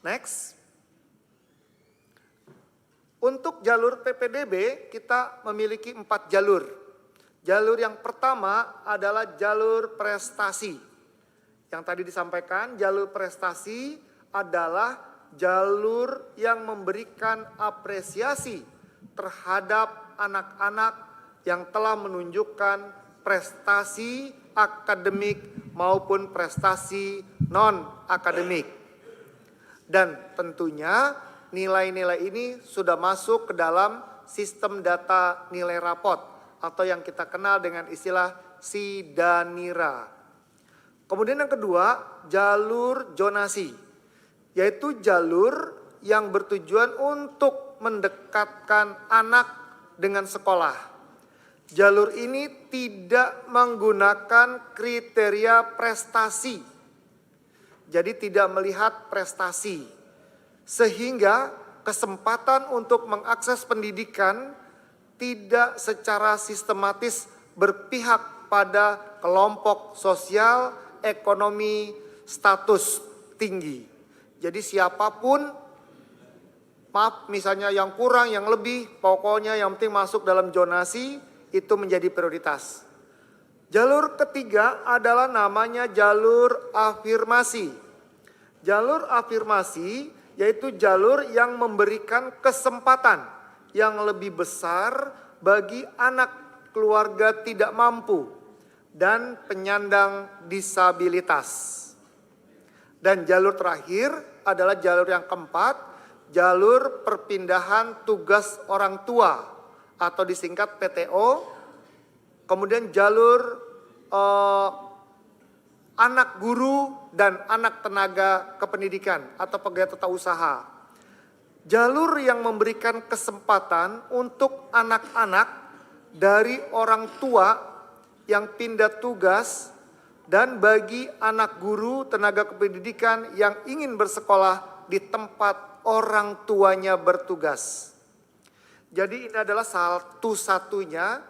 Next. Untuk jalur PPDB kita memiliki 4 jalur. Jalur yang pertama adalah jalur prestasi. Yang tadi disampaikan, jalur prestasi adalah jalur yang memberikan apresiasi terhadap anak-anak yang telah menunjukkan prestasi akademik maupun prestasi non-akademik. Dan tentunya nilai-nilai ini sudah masuk ke dalam sistem data nilai rapot atau yang kita kenal dengan istilah SIDANIRA. Kemudian yang kedua, jalur zonasi, yaitu jalur yang bertujuan untuk mendekatkan anak dengan sekolah. Jalur ini tidak menggunakan kriteria prestasi, jadi tidak melihat prestasi, sehingga kesempatan untuk mengakses pendidikan tidak secara sistematis berpihak pada kelompok sosial, ekonomi, status tinggi. Jadi siapapun, maaf misalnya yang kurang, yang lebih, pokoknya yang penting masuk dalam zonasi itu menjadi prioritas. Jalur ketiga adalah namanya jalur afirmasi. Jalur afirmasi yaitu jalur yang memberikan kesempatan yang lebih besar bagi anak keluarga tidak mampu dan penyandang disabilitas. Dan jalur terakhir adalah jalur yang keempat, jalur perpindahan tugas orang tua atau disingkat PTO. Kemudian jalur anak guru dan anak tenaga kependidikan atau pegawai tata usaha. Jalur yang memberikan kesempatan untuk anak-anak dari orang tua yang pindah tugas dan bagi anak guru tenaga kependidikan yang ingin bersekolah di tempat orang tuanya bertugas. Jadi ini adalah satu-satunya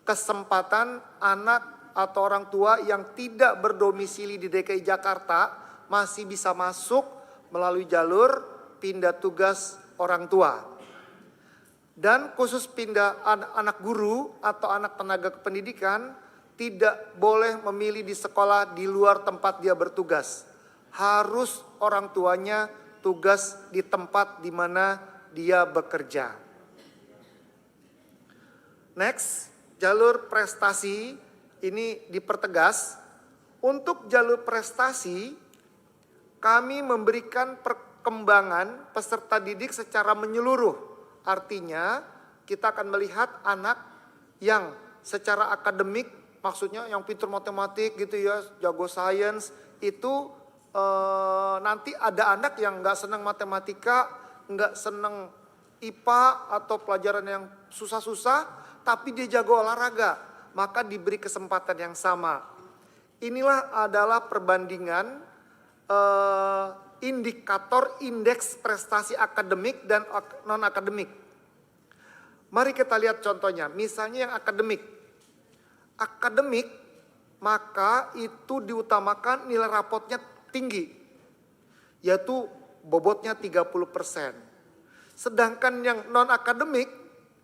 kesempatan anak atau orang tua yang tidak berdomisili di DKI Jakarta masih bisa masuk melalui jalur pindah tugas orang tua. Dan khusus pindah anak guru atau anak tenaga kependidikan tidak boleh memilih di sekolah di luar tempat dia bertugas. Harus orang tuanya tugas di tempat di mana dia bekerja. Next, jalur prestasi ini dipertegas. Untuk jalur prestasi, kami memberikan perkembangan peserta didik secara menyeluruh. Artinya, kita akan melihat anak yang secara akademik, maksudnya yang pintar matematik gitu ya, jago sains, itu nanti ada anak yang nggak senang matematika, nggak senang IPA atau pelajaran yang susah-susah, tapi dia jago olahraga, maka diberi kesempatan yang sama. Inilah adalah perbandingan indikator indeks prestasi akademik dan non-akademik. Mari kita lihat contohnya, misalnya yang akademik. Akademik, maka itu diutamakan nilai rapotnya tinggi, yaitu bobotnya 30%. Sedangkan yang non-akademik,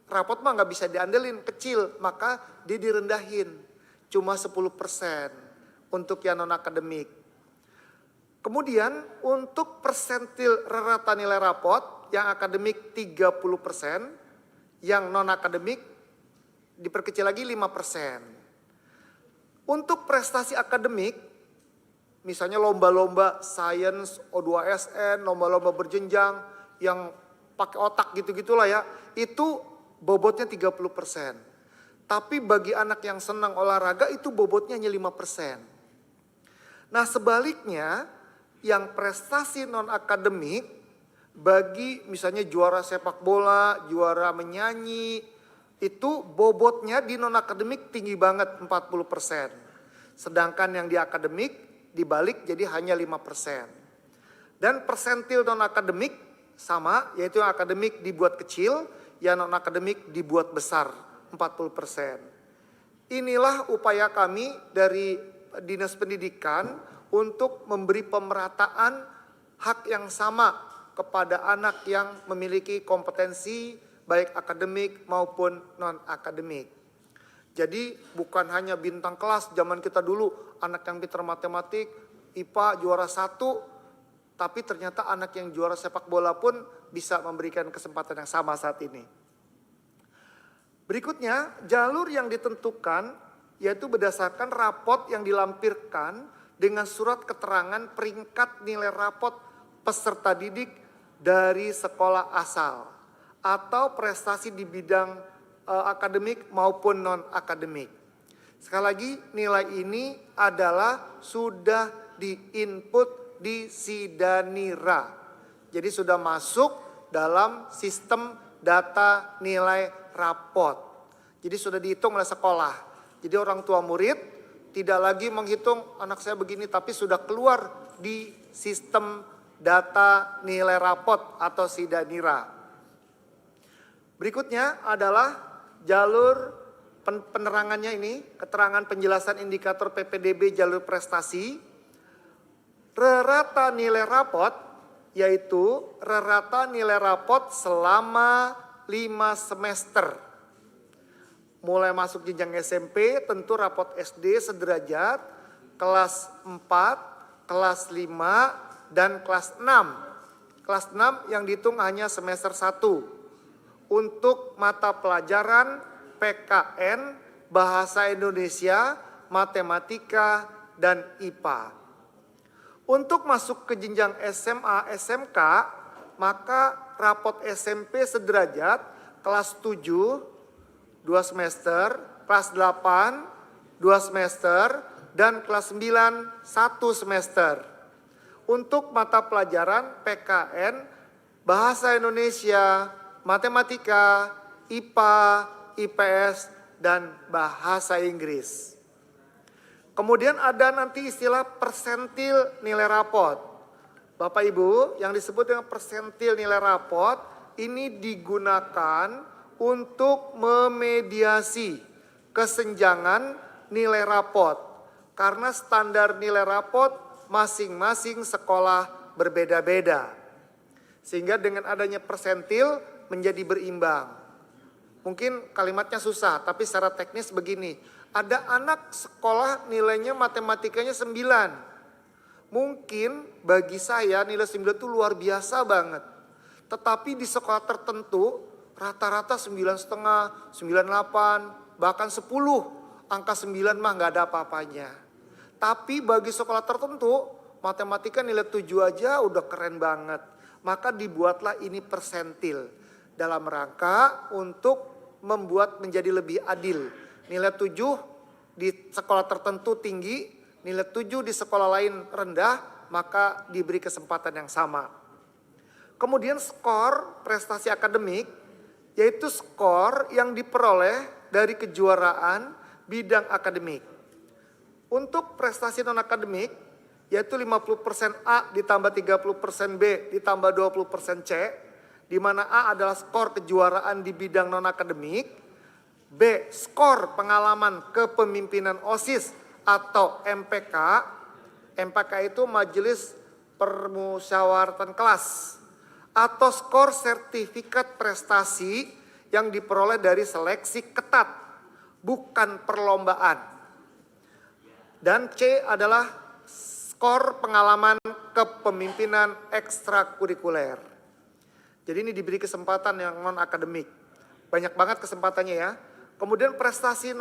rapot mah nggak bisa diandelin, kecil, maka dia direndahin, cuma 10% untuk yang non-akademik. Kemudian untuk persentil rata nilai rapot, yang akademik 30%, yang non-akademik diperkecil lagi 5%. Untuk prestasi akademik, misalnya lomba-lomba sains, O2SN, lomba-lomba berjenjang yang pakai otak gitu-gitulah ya, itu bobotnya 30%. Tapi bagi anak yang senang olahraga itu bobotnya hanya 5%. Nah sebaliknya, yang prestasi non-akademik, bagi misalnya juara sepak bola, juara menyanyi, itu bobotnya di non-akademik tinggi banget 40%. Sedangkan yang di akademik dibalik jadi hanya 5%. Dan persentil non-akademik sama, yaitu yang akademik dibuat kecil, yang non-akademik dibuat besar 40%. Inilah upaya kami dari Dinas Pendidikan untuk memberi pemerataan hak yang sama kepada anak yang memiliki kompetensi baik akademik maupun non-akademik. Jadi bukan hanya bintang kelas zaman kita dulu, anak yang pintar matematik, IPA juara 1, tapi ternyata anak yang juara sepak bola pun bisa memberikan kesempatan yang sama saat ini. Berikutnya, jalur yang ditentukan yaitu berdasarkan rapot yang dilampirkan dengan surat keterangan peringkat nilai rapot peserta didik dari sekolah asal atau prestasi di bidang akademik maupun non-akademik. Sekali lagi, nilai ini adalah sudah di-input di Sidanira. Jadi sudah masuk dalam sistem data nilai rapot. Jadi sudah dihitung oleh sekolah. Jadi orang tua murid tidak lagi menghitung anak saya begini, tapi sudah keluar di sistem data nilai rapot atau Sidanira. Berikutnya adalah jalur penerangannya ini, keterangan penjelasan indikator PPDB jalur prestasi. Rata nilai rapot yaitu rata nilai rapot selama 5 semester. Mulai masuk jenjang SMP tentu rapot SD sederajat, kelas 4, kelas 5, dan kelas 6. Kelas 6 yang dihitung hanya semester 1. Untuk mata pelajaran PKN, Bahasa Indonesia, Matematika, dan IPA. Untuk masuk ke jenjang SMA, SMK, maka rapot SMP sederajat kelas 7, 2 semester, kelas 8, 2 semester, dan kelas 9, 1 semester. Untuk mata pelajaran PKN, Bahasa Indonesia, Matematika, IPA, IPS, dan Bahasa Inggris. Kemudian ada nanti istilah persentil nilai rapot. Bapak Ibu, yang disebut dengan persentil nilai rapot ini digunakan untuk memediasi kesenjangan nilai rapot. Karena standar nilai rapot masing-masing sekolah berbeda-beda. Sehingga dengan adanya persentil menjadi berimbang. Mungkin kalimatnya susah, tapi secara teknis begini. Ada anak sekolah nilainya matematikanya 9. Mungkin bagi saya nilai 9 itu luar biasa banget. Tetapi di sekolah tertentu rata-rata 9,5, 98, bahkan 10. Angka 9 mah gak ada apa-apanya. Tapi bagi sekolah tertentu matematika nilai 7 aja udah keren banget. Maka dibuatlah ini persentil. Dalam rangka untuk membuat menjadi lebih adil. Nilai 7 di sekolah tertentu tinggi, nilai 7 di sekolah lain rendah, maka diberi kesempatan yang sama. Kemudian skor prestasi akademik, yaitu skor yang diperoleh dari kejuaraan bidang akademik. Untuk prestasi non-akademik, yaitu 50% A ditambah 30% B ditambah 20% C, di mana A adalah skor kejuaraan di bidang non-akademik, B skor pengalaman kepemimpinan OSIS atau MPK. MPK itu Majelis Permusyawaratan Kelas, atau skor sertifikat prestasi yang diperoleh dari seleksi ketat, bukan perlombaan. Dan C adalah skor pengalaman kepemimpinan ekstrakurikuler. Jadi ini diberi kesempatan yang non-akademik. Banyak banget kesempatannya ya. Kemudian prestasi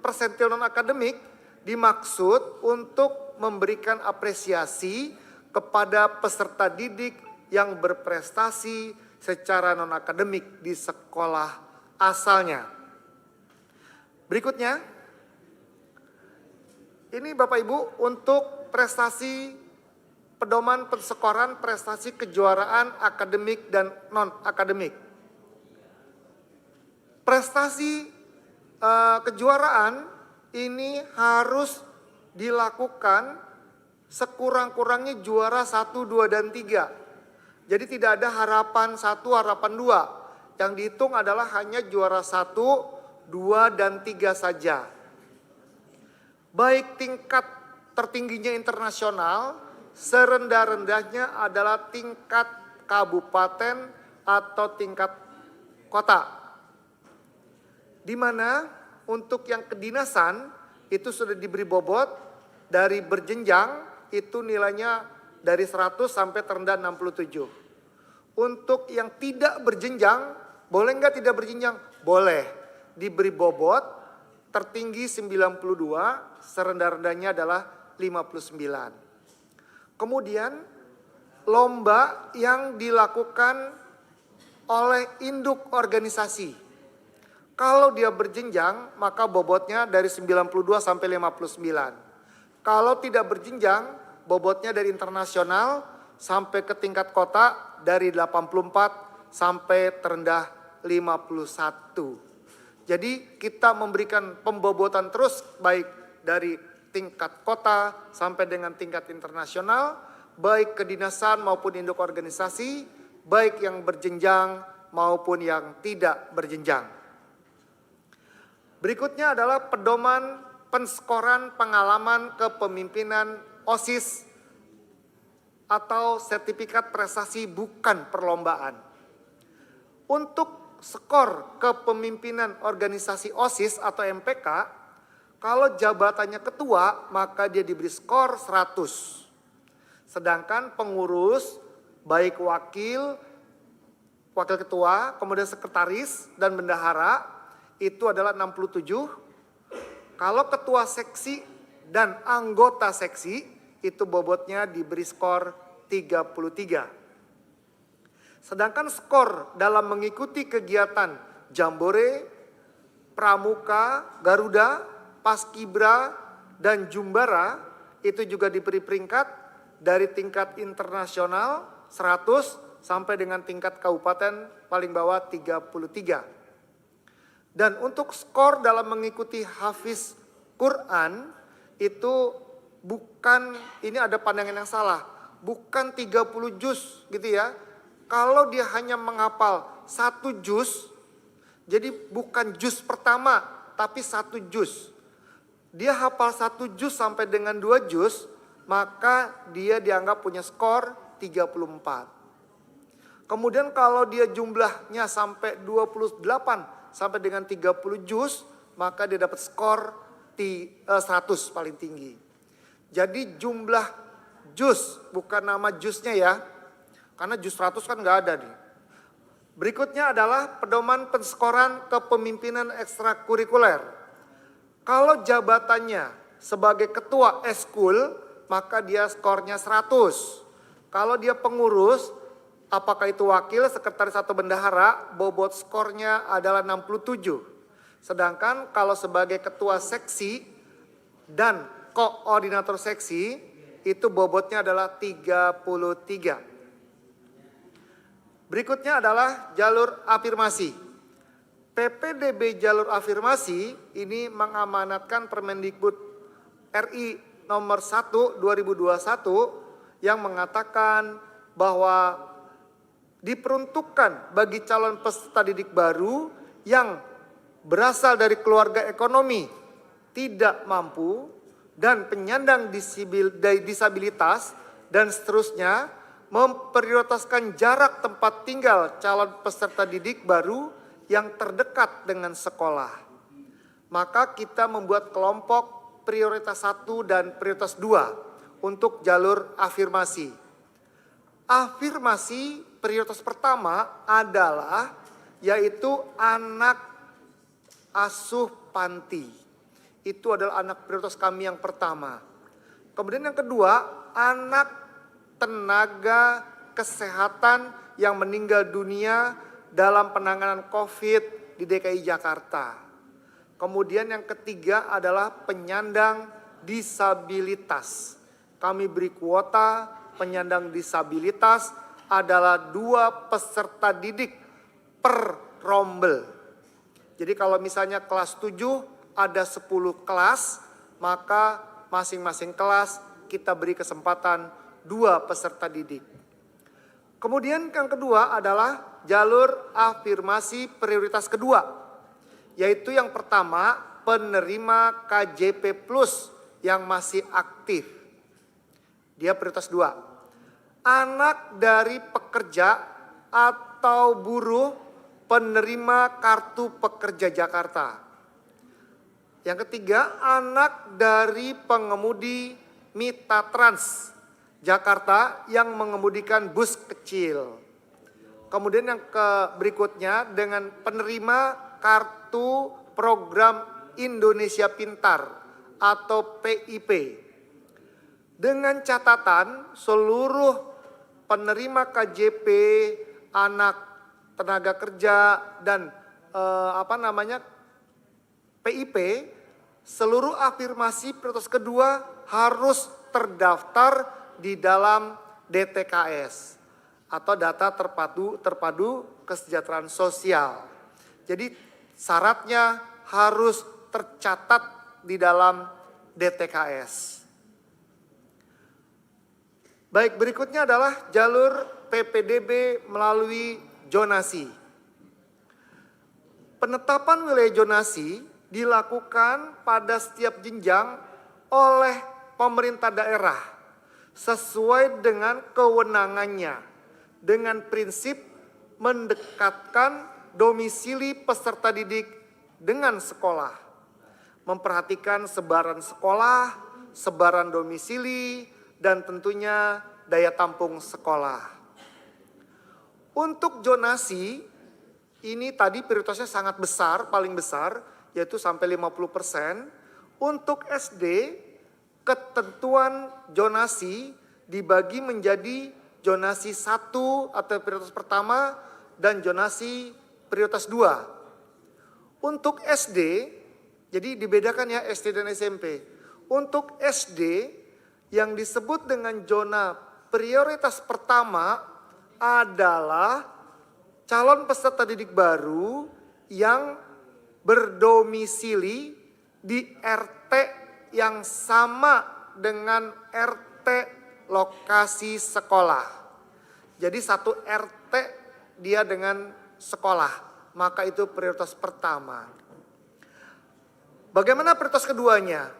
persentil non-akademik dimaksud untuk memberikan apresiasi kepada peserta didik yang berprestasi secara non-akademik di sekolah asalnya. Berikutnya, ini Bapak Ibu untuk prestasi pedoman persekoran prestasi kejuaraan akademik dan non-akademik. Prestasi kejuaraan ini harus dilakukan sekurang-kurangnya juara 1, 2, dan 3. Jadi tidak ada harapan 1, harapan 2. Yang dihitung adalah hanya juara 1, 2, dan 3 saja. Baik tingkat tertingginya internasional, serendah-rendahnya adalah tingkat kabupaten atau tingkat kota. Di mana untuk yang kedinasan itu sudah diberi bobot dari berjenjang itu nilainya dari 100 sampai terendah 67. Untuk yang tidak berjenjang, boleh nggak tidak berjenjang? Boleh. Diberi bobot tertinggi 92, serendah-rendahnya adalah 59. Kemudian lomba yang dilakukan oleh induk organisasi. Kalau dia berjenjang, maka bobotnya dari 92 sampai 59. Kalau tidak berjenjang, bobotnya dari internasional sampai ke tingkat kota dari 84 sampai terendah 51. Jadi kita memberikan pembobotan terus baik dari tingkat kota sampai dengan tingkat internasional, baik kedinasan maupun induk organisasi, baik yang berjenjang maupun yang tidak berjenjang. Berikutnya adalah pedoman penskoran pengalaman kepemimpinan OSIS atau sertifikat prestasi bukan perlombaan. Untuk skor kepemimpinan organisasi OSIS atau MPK, kalau jabatannya ketua maka dia diberi skor 100. Sedangkan pengurus baik wakil ketua, kemudian sekretaris dan bendahara itu adalah 67. Kalau ketua seksi dan anggota seksi itu bobotnya diberi skor 33. Sedangkan skor dalam mengikuti kegiatan Jambore, Pramuka, Garuda, Paskibra, dan Jumbara itu juga diberi peringkat dari tingkat internasional 100 sampai dengan tingkat kabupaten paling bawah 33. Dan untuk skor dalam mengikuti hafiz Quran itu bukan, ini ada pandangan yang salah, bukan 30 juz gitu ya. Kalau dia hanya menghafal 1 juz, jadi bukan juz pertama tapi 1 juz. Dia hafal 1 juz sampai dengan 2 juz, maka dia dianggap punya skor 34. Kemudian kalau dia jumlahnya sampai 28 sampai dengan 30 juz, maka dia dapat skor 100 paling tinggi. Jadi jumlah juz, bukan nama juznya ya. Karena juz 100 kan nggak ada nih. Berikutnya adalah pedoman penskoran kepemimpinan ekstrakurikuler. Kalau jabatannya sebagai ketua eskul, maka dia skornya 100. Kalau dia pengurus, apakah itu wakil, sekretaris atau bendahara, bobot skornya adalah 67. Sedangkan kalau sebagai ketua seksi dan koordinator seksi, itu bobotnya adalah 33. Berikutnya adalah jalur afirmasi. PPDB jalur afirmasi ini mengamanatkan Permendikbud RI nomor 1 2021 yang mengatakan bahwa diperuntukkan bagi calon peserta didik baru yang berasal dari keluarga ekonomi tidak mampu dan penyandang disabilitas dan seterusnya, memprioritaskan jarak tempat tinggal calon peserta didik baru yang terdekat dengan sekolah. Maka kita membuat kelompok prioritas 1 dan prioritas 2 untuk jalur afirmasi. Afirmasi prioritas pertama adalah yaitu anak asuh panti. Itu adalah anak prioritas kami yang pertama. Kemudian yang kedua, anak tenaga kesehatan yang meninggal dunia dalam penanganan COVID di DKI Jakarta. Kemudian yang ketiga adalah penyandang disabilitas. Kami beri kuota penyandang disabilitas adalah 2 peserta didik per rombel. Jadi kalau misalnya kelas 7 ada 10 kelas, maka masing-masing kelas kita beri kesempatan 2 peserta didik. Kemudian yang kedua adalah jalur afirmasi prioritas kedua. Yaitu yang pertama penerima KJP Plus yang masih aktif. Dia prioritas 2. anak dari pekerja atau buruh penerima kartu pekerja Jakarta. Yang ketiga, anak dari pengemudi Mita Trans Jakarta yang mengemudikan bus kecil. Kemudian yang berikutnya dengan penerima kartu program Indonesia Pintar atau PIP. Dengan catatan seluruh penerima KJP, anak tenaga kerja dan PIP, seluruh afirmasi prioritas kedua harus terdaftar di dalam DTKS atau data terpadu kesejahteraan sosial. Jadi syaratnya harus tercatat di dalam DTKS. Baik, berikutnya adalah jalur PPDB melalui zonasi. Penetapan wilayah zonasi dilakukan pada setiap jenjang oleh pemerintah daerah sesuai dengan kewenangannya dengan prinsip mendekatkan domisili peserta didik dengan sekolah, memperhatikan sebaran sekolah, sebaran domisili, dan tentunya daya tampung sekolah. Untuk zonasi, ini tadi prioritasnya sangat besar, paling besar, yaitu sampai 50%. Untuk SD, ketentuan zonasi dibagi menjadi zonasi 1 atau prioritas pertama dan zonasi prioritas 2. Untuk SD, jadi dibedakan ya SD dan SMP. Untuk SD yang disebut dengan zona prioritas pertama adalah calon peserta didik baru yang berdomisili di RT yang sama dengan RT lokasi sekolah. Jadi satu RT dia dengan sekolah, maka itu prioritas pertama. Bagaimana prioritas keduanya?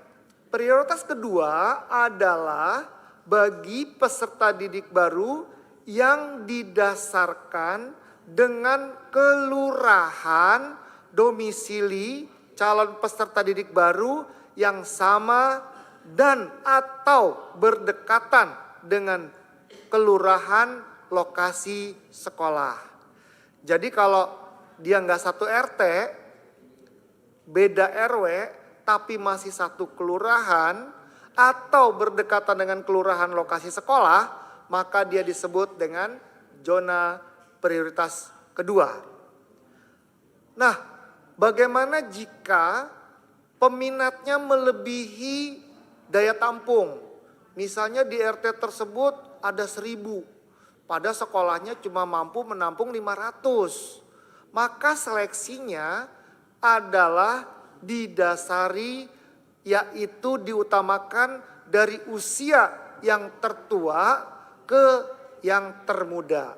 Prioritas kedua adalah bagi peserta didik baru yang didasarkan dengan kelurahan domisili calon peserta didik baru yang sama dan atau berdekatan dengan kelurahan lokasi sekolah. Jadi kalau dia nggak satu RT, beda RW, tapi masih satu kelurahan atau berdekatan dengan kelurahan lokasi sekolah, maka dia disebut dengan zona prioritas kedua. Nah, bagaimana jika peminatnya melebihi daya tampung? Misalnya di RT tersebut ada 1.000, pada sekolahnya cuma mampu menampung 500. Maka seleksinya adalah didasari yaitu diutamakan dari usia yang tertua ke yang termuda.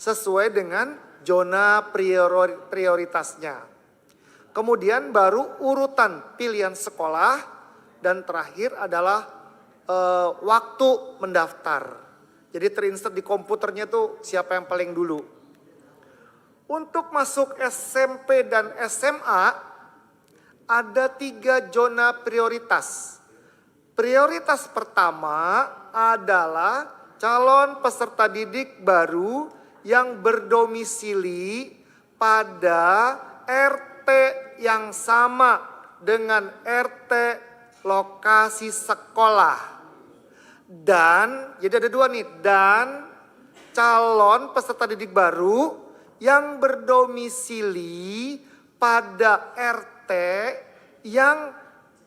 Sesuai dengan zona prioritasnya. Kemudian baru urutan pilihan sekolah dan terakhir adalah waktu mendaftar. Jadi terinsert di komputernya tuh siapa yang paling dulu. Untuk masuk SMP dan SMA ada 3 zona prioritas. Prioritas pertama adalah calon peserta didik baru yang berdomisili pada RT yang sama dengan RT lokasi sekolah. Dan, jadi ada 2 nih, dan calon peserta didik baru yang berdomisili pada RT yang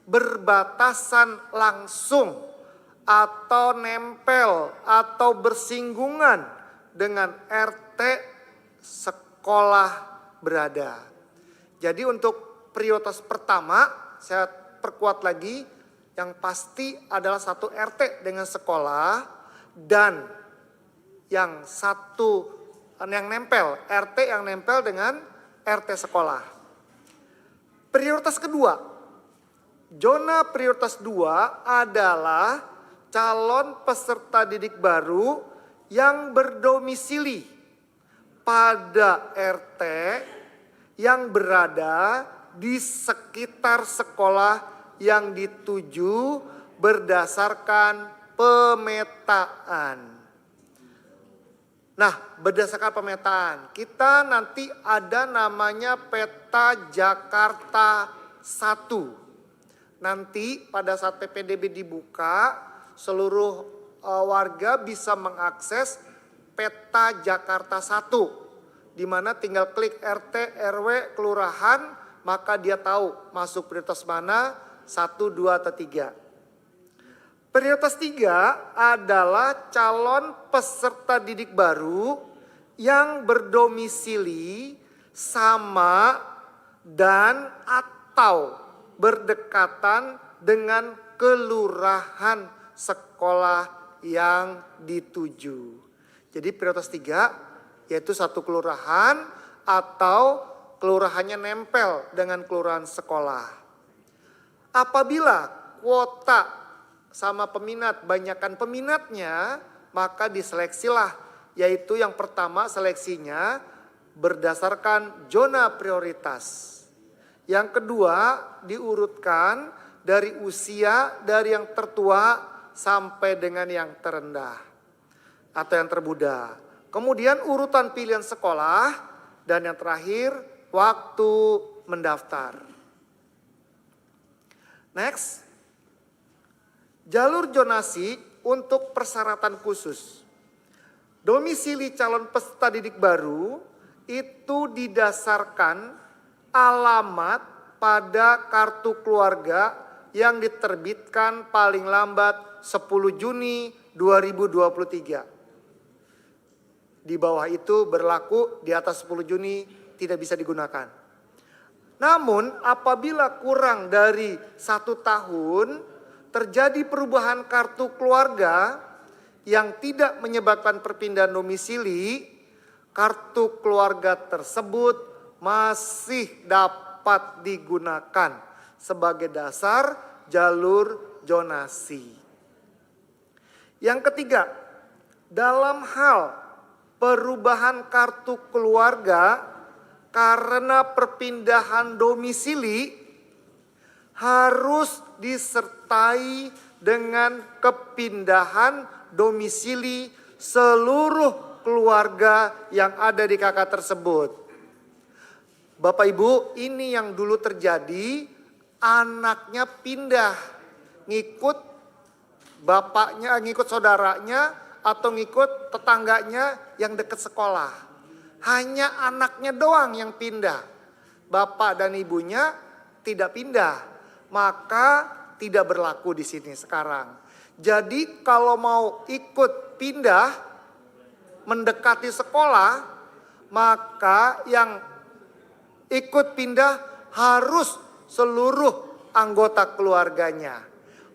berbatasan langsung atau nempel atau bersinggungan dengan RT sekolah berada. Jadi untuk prioritas pertama saya perkuat lagi, yang pasti adalah satu RT dengan sekolah dan yang nempel, RT yang nempel dengan RT sekolah. Prioritas kedua, zona prioritas 2 adalah calon peserta didik baru yang berdomisili pada RT yang berada di sekitar sekolah yang dituju berdasarkan pemetaan. Nah, berdasarkan pemetaan, kita nanti ada namanya peta Jakarta 1. Nanti pada saat PPDB dibuka, seluruh warga bisa mengakses peta Jakarta 1. Di mana tinggal klik RT, RW, kelurahan, maka dia tahu masuk prioritas mana, 1, 2, atau 3. Prioritas 3 adalah calon peserta didik baru yang berdomisili sama dan atau berdekatan dengan kelurahan sekolah yang dituju. Jadi prioritas 3 yaitu satu kelurahan atau kelurahannya nempel dengan kelurahan sekolah. Apabila kuota sama peminat banyakkan peminatnya, maka diseleksilah, yaitu yang pertama seleksinya berdasarkan zona prioritas. Yang kedua diurutkan dari usia, dari yang tertua sampai dengan yang terendah atau yang termuda. Kemudian urutan pilihan sekolah, dan yang terakhir waktu mendaftar. Next, jalur zonasi untuk persyaratan khusus. Domisili calon peserta didik baru itu didasarkan alamat pada kartu keluarga yang diterbitkan paling lambat 10 Juni 2023. Di bawah itu berlaku, di atas 10 Juni tidak bisa digunakan. Namun apabila kurang dari 1 tahun terjadi perubahan kartu keluarga yang tidak menyebabkan perpindahan domisili, kartu keluarga tersebut masih dapat digunakan sebagai dasar jalur zonasi. Yang ketiga, dalam hal perubahan kartu keluarga karena perpindahan domisili harus disertai dengan kepindahan domisili seluruh keluarga yang ada di KK tersebut. Bapak Ibu, ini yang dulu terjadi, anaknya pindah, ngikut bapaknya, ngikut saudaranya, atau ngikut tetangganya yang dekat sekolah. Hanya anaknya doang yang pindah. Bapak dan ibunya tidak pindah. Maka tidak berlaku di sini sekarang. Jadi kalau mau ikut pindah mendekati sekolah, maka yang ikut pindah harus seluruh anggota keluarganya.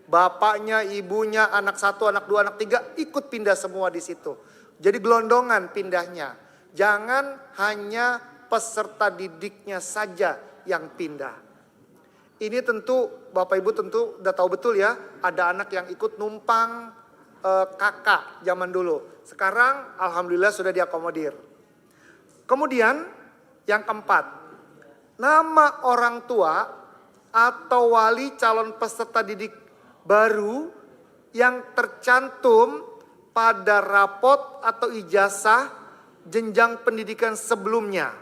Bapaknya, ibunya, anak 1, anak 2, anak 3 ikut pindah semua di situ. Jadi gelondongan pindahnya. Jangan hanya peserta didiknya saja yang pindah. Ini tentu Bapak Ibu tentu udah tahu betul ya. Ada anak yang ikut numpang kakak zaman dulu. Sekarang alhamdulillah sudah diakomodir. Kemudian yang keempat, nama orang tua atau wali calon peserta didik baru yang tercantum pada rapot atau ijazah jenjang pendidikan sebelumnya.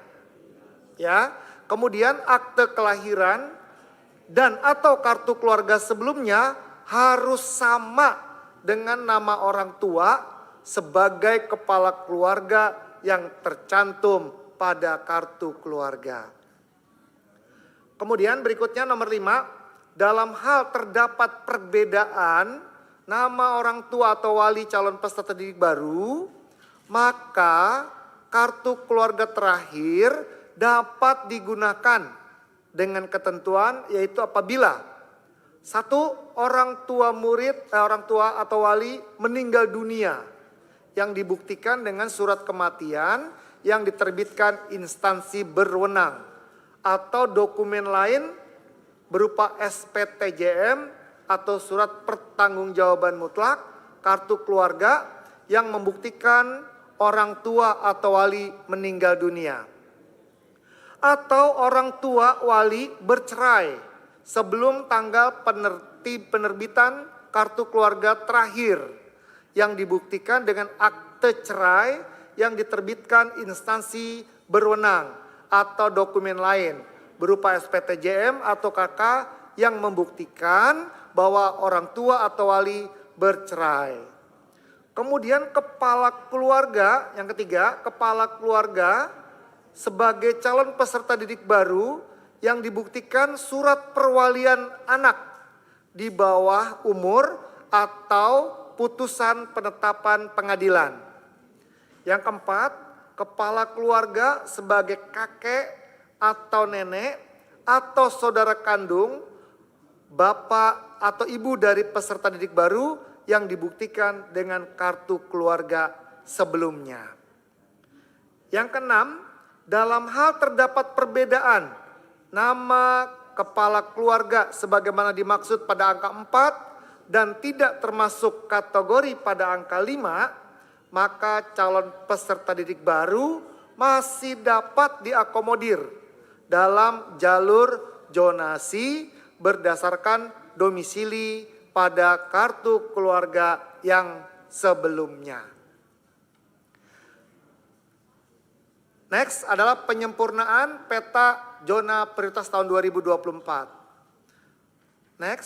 Ya, kemudian akte kelahiran dan atau kartu keluarga sebelumnya harus sama dengan nama orang tua sebagai kepala keluarga yang tercantum pada kartu keluarga. Kemudian berikutnya nomor 5. Dalam hal terdapat perbedaan nama orang tua atau wali calon peserta didik baru, maka kartu keluarga terakhir dapat digunakan dengan ketentuan, yaitu apabila 1. Orang tua orang tua atau wali meninggal dunia yang dibuktikan dengan surat kematian yang diterbitkan instansi berwenang atau dokumen lain berupa SPTJM atau surat pertanggungjawaban mutlak kartu keluarga yang membuktikan orang tua atau wali meninggal dunia. Atau orang tua wali bercerai sebelum tanggal penerbitan kartu keluarga terakhir yang dibuktikan dengan akte cerai yang diterbitkan instansi berwenang atau dokumen lain berupa SPTJM atau KK yang membuktikan bahwa orang tua atau wali bercerai. Kemudian kepala keluarga, yang ketiga, kepala keluarga sebagai calon peserta didik baru yang dibuktikan surat perwalian anak di bawah umur atau putusan penetapan pengadilan. Yang keempat, kepala keluarga sebagai kakek atau nenek atau saudara kandung, bapak atau ibu dari peserta didik baru yang dibuktikan dengan kartu keluarga sebelumnya. Yang keenam, dalam hal terdapat perbedaan nama kepala keluarga sebagaimana dimaksud pada angka 4 dan tidak termasuk kategori pada angka 5, maka calon peserta didik baru masih dapat diakomodir dalam jalur zonasi berdasarkan domisili pada kartu keluarga yang sebelumnya. Next adalah penyempurnaan peta zona prioritas tahun 2024. Next.